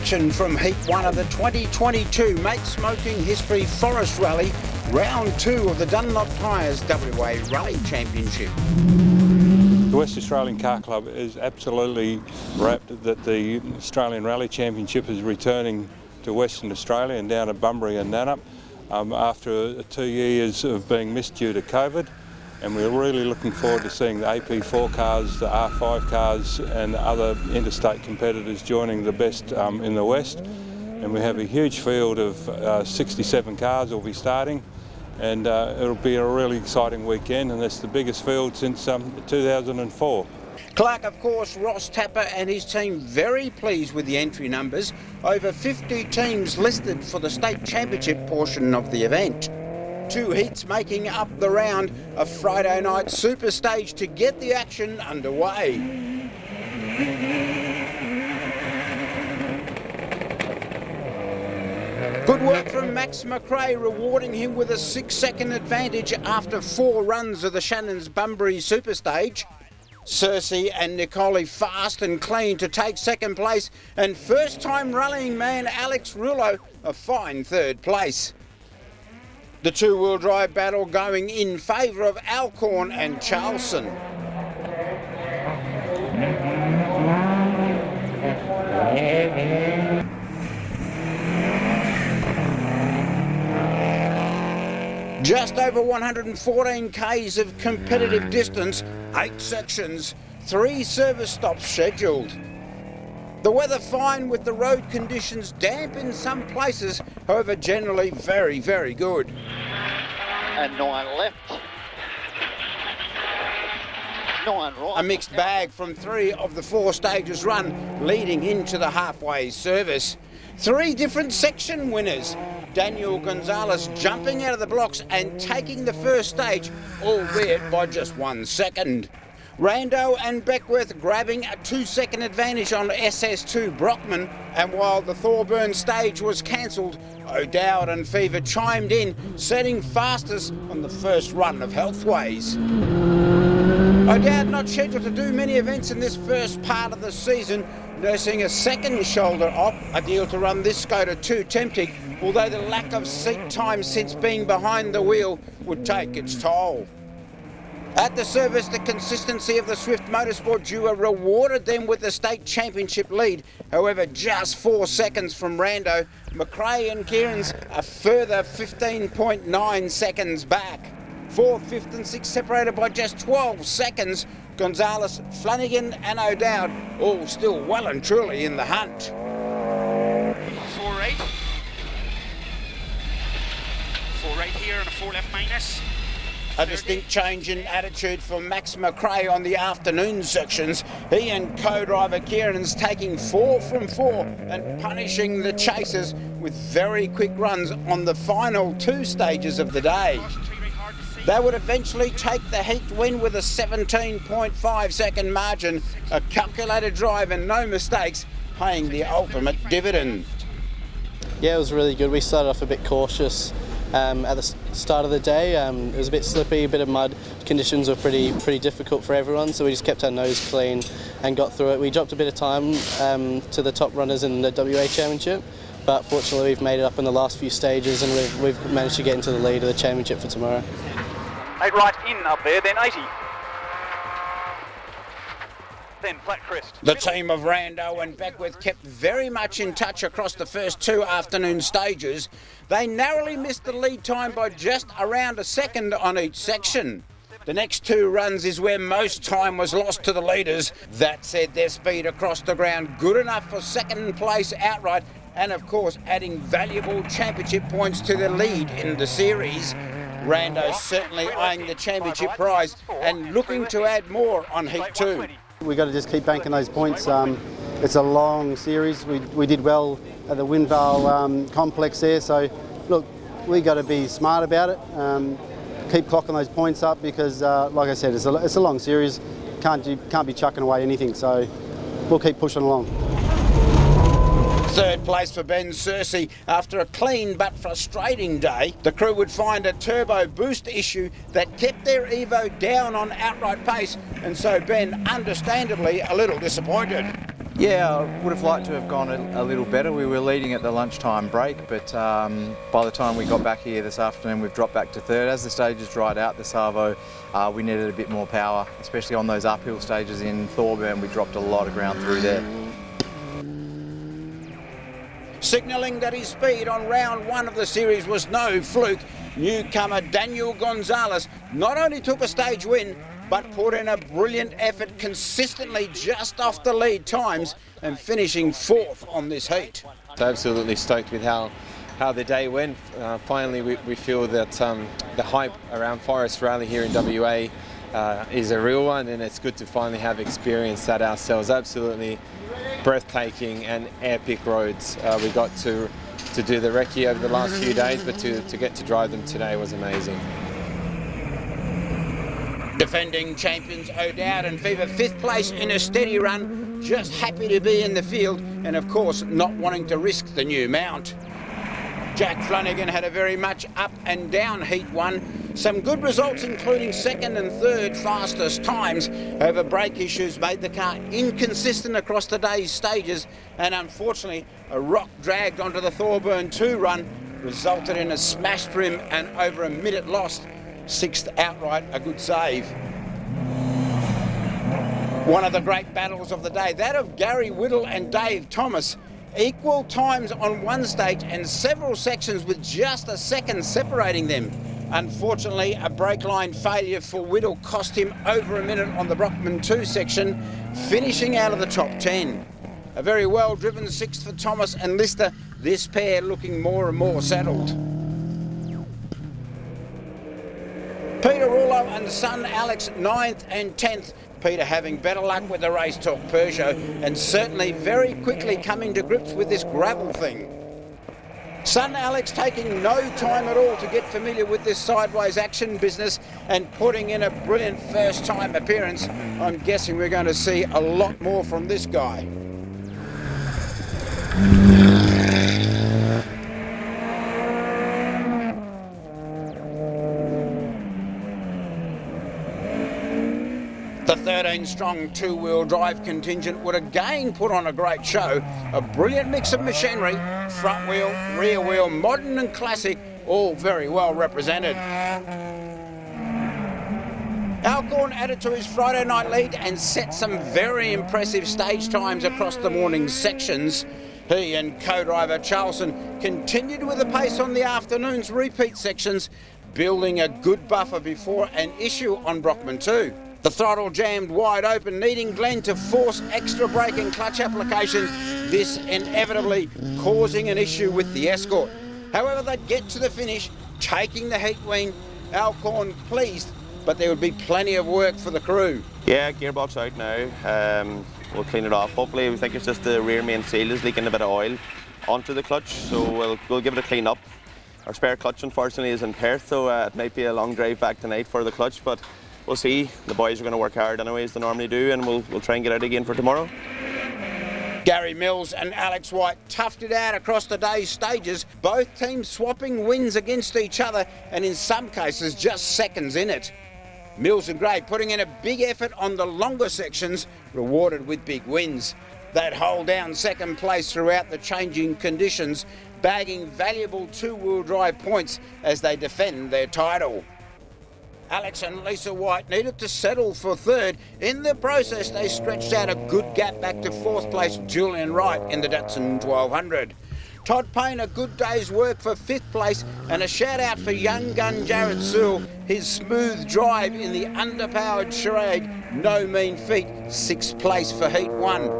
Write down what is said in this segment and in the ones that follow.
Action from Heat 1 of the 2022 Mate Smoking History Forest Rally, Round 2 of the Dunlop Tyres WA Rally Championship. The West Australian Car Club is absolutely rapt that the Australian Rally Championship is returning to Western Australia and down at Bunbury and Dunlop after 2 years of being missed due to COVID. And we're really looking forward to seeing the AP4 cars, the R5 cars and other interstate competitors joining the best in the West. And we have a huge field of 67 cars will be starting, and it'll be a really exciting weekend, and it's the biggest field since 2004. Clark, of course, Ross Tapper and his team very pleased with the entry numbers. Over 50 teams listed for the state championship portion of the event. 2 heats making up the round, a Friday night super stage to get the action underway. Good work from Max McRae, rewarding him with a 6-second advantage after 4 runs of the Shannon's Bunbury super stage. Cersei and Nicole fast and clean to take second place, and first-time rallying man Alex Rullo a fine third place. The two-wheel drive battle going in favour of Alcorn and Charleston. Just over 114 k's of competitive distance, 8 sections, 3 service stops scheduled. The weather fine with the road conditions damp in some places, however generally very, very good. And 9 left. 9 right. A mixed bag from 3 of the 4 stages run, leading into the halfway service. 3 different section winners. Daniel Gonzalez jumping out of the blocks and taking the first stage, albeit by just 1 second. Rando and Beckworth grabbing a 2-second advantage on SS2 Brockman, and while the Thorburn stage was cancelled, O'Dowd and Fever chimed in, setting fastest on the first run of Healthways. O'Dowd not scheduled to do many events in this first part of the season, nursing a second shoulder op, a deal to run this Skoda too tempting, although the lack of seat time since being behind the wheel would take its toll. At the service, the consistency of the Swift Motorsport duo rewarded them with the state championship lead. However, just 4 seconds from Rando, McRae and Kieran's a further 15.9 seconds back. 4th, 5th and 6th separated by just 12 seconds. Gonzalez, Flanagan and O'Dowd all still well and truly in the hunt. 4-8. 4-8 here and a 4 left minus. A distinct change in attitude for Max McRae on the afternoon sections. He and co-driver Kieran's taking 4 from 4 and punishing the chasers with very quick runs on the final 2 stages of the day. They would eventually take the heat win with a 17.5 second margin, a calculated drive and no mistakes, paying the ultimate dividend. Yeah, it was really good. We started off a bit cautious at the start of the day. It was a bit slippy, a bit of mud. Conditions were pretty difficult for everyone, so we just kept our nose clean and got through it. We dropped a bit of time to the top runners in the WA Championship, but fortunately we've made it up in the last few stages and we've managed to get into the lead of the championship for tomorrow. 8 right in up there, then 80. Then flat crest. The team of Rando and Beckworth kept very much in touch across the first 2 afternoon stages. They narrowly missed the lead time by just around a second on each section. The next 2 runs is where most time was lost to the leaders. That said, their speed across the ground good enough for second place outright, and of course adding valuable championship points to the lead in the series. Rando certainly eyeing the championship prize and looking to add more on Heat 2. We've got to just keep banking those points. It's a long series. We did well at the Windvale complex there, so look, we got to be smart about it. Keep clocking those points up because, like I said, it's a long series. Can't be chucking away anything, so we'll keep pushing along. Third place for Ben Cersei after a clean but frustrating day. The crew would find a turbo boost issue that kept their Evo down on outright pace, and so Ben understandably a little disappointed. Yeah, I would have liked to have gone a little better. We were leading at the lunchtime break, but by the time we got back here this afternoon, we've dropped back to third. As the stages dried out, the Savo, we needed a bit more power, especially on those uphill stages in Thorburn. We dropped a lot of ground through there. Signalling that his speed on round one of the series was no fluke, newcomer Daniel Gonzalez not only took a stage win, but put in a brilliant effort consistently just off the lead times and finishing fourth on this heat. Absolutely stoked with how the day went. Finally, we feel that the hype around Forest Rally here in WA is a real one, and it's good to finally have experienced that ourselves. Absolutely breathtaking and epic roads. We got to do the recce over the last few days, but to get to drive them today was amazing. Defending champions O'Dowd and Fever, fifth place in a steady run, just happy to be in the field and of course not wanting to risk the new mount. Jack Flanagan had a very much up and down heat one. Some good results including second and third fastest times. However, brake issues made the car inconsistent across the day's stages, and unfortunately a rock dragged onto the Thorburn 2 run resulted in a smashed rim and over a minute lost. Sixth outright, a good save. One of the great battles of the day, that of Gary Whittle and Dave Thomas. Equal times on one stage and several sections with just a second separating them. Unfortunately, a brake line failure for Whittle cost him over a minute on the Brockman 2 section, finishing out of the top 10. A very well driven sixth for Thomas and Lister, this pair looking more and more settled. Peter Rouleau and son Alex 9th and 10th. Peter having better luck with the Race Talk Peugeot and certainly very quickly coming to grips with this gravel thing. Son Alex taking no time at all to get familiar with this sideways action business and putting in a brilliant first time appearance. I'm guessing we're going to see a lot more from this guy. The 13-strong two-wheel drive contingent would again put on a great show. A brilliant mix of machinery, front wheel, rear wheel, modern and classic, all very well represented. Alcorn added to his Friday night lead and set some very impressive stage times across the morning's sections. He and co-driver Charleston continued with the pace on the afternoon's repeat sections, building a good buffer before an issue on Brockman 2. The throttle jammed wide open, needing Glenn to force extra brake and clutch application, this inevitably causing an issue with the Escort. However, they'd get to the finish, taking the heat wing. Alcorn pleased, but there would be plenty of work for the crew. Yeah, gearbox out now. We'll clean it off. Hopefully, we think it's just the rear main seal is leaking a bit of oil onto the clutch, so we'll give it a clean up. Our spare clutch, unfortunately, is in Perth, so it might be a long drive back tonight for the clutch, but we'll see. The boys are going to work hard anyway, as they normally do, and we'll try and get out again for tomorrow. Gary Mills and Alex White toughed it out across the day's stages, both teams swapping wins against each other and in some cases just seconds in it. Mills and Gray putting in a big effort on the longer sections, rewarded with big wins. They'd hold down second place throughout the changing conditions, bagging valuable two-wheel drive points as they defend their title. Alex and Lisa White needed to settle for third. In the process, they stretched out a good gap back to fourth place Julian Wright in the Datsun 1200. Todd Payne, a good day's work for fifth place, and a shout out for young gun Jared Sewell. His smooth drive in the underpowered charade, no mean feat, sixth place for heat one.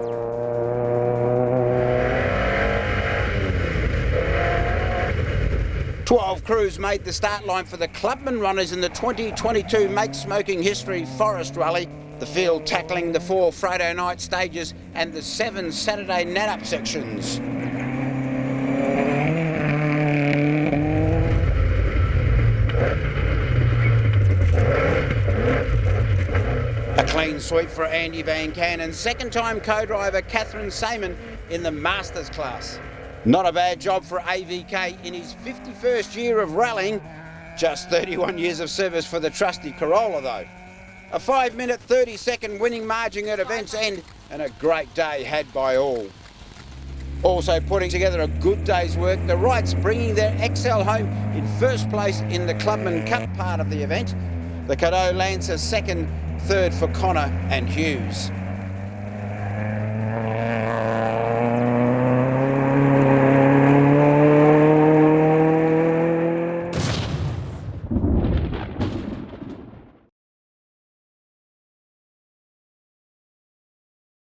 Twelve crews made the start line for the Clubman runners in the 2022 Make Smoking History Forest Rally. The field tackling the 4 Friday night stages and the 7 Saturday nat-up sections. A clean sweep for Andy Van Cannon, second-time co-driver Catherine Seaman in the Masters class. Not a bad job for AVK in his 51st year of rallying. Just 31 years of service for the trusty Corolla though. A 5-minute 30-second winning margin at event's end, and a great day had by all. Also putting together a good day's work, the Wrights bringing their XL home in first place in the Clubman Cup part of the event. The Cadeau Lancer second, third for Connor and Hughes.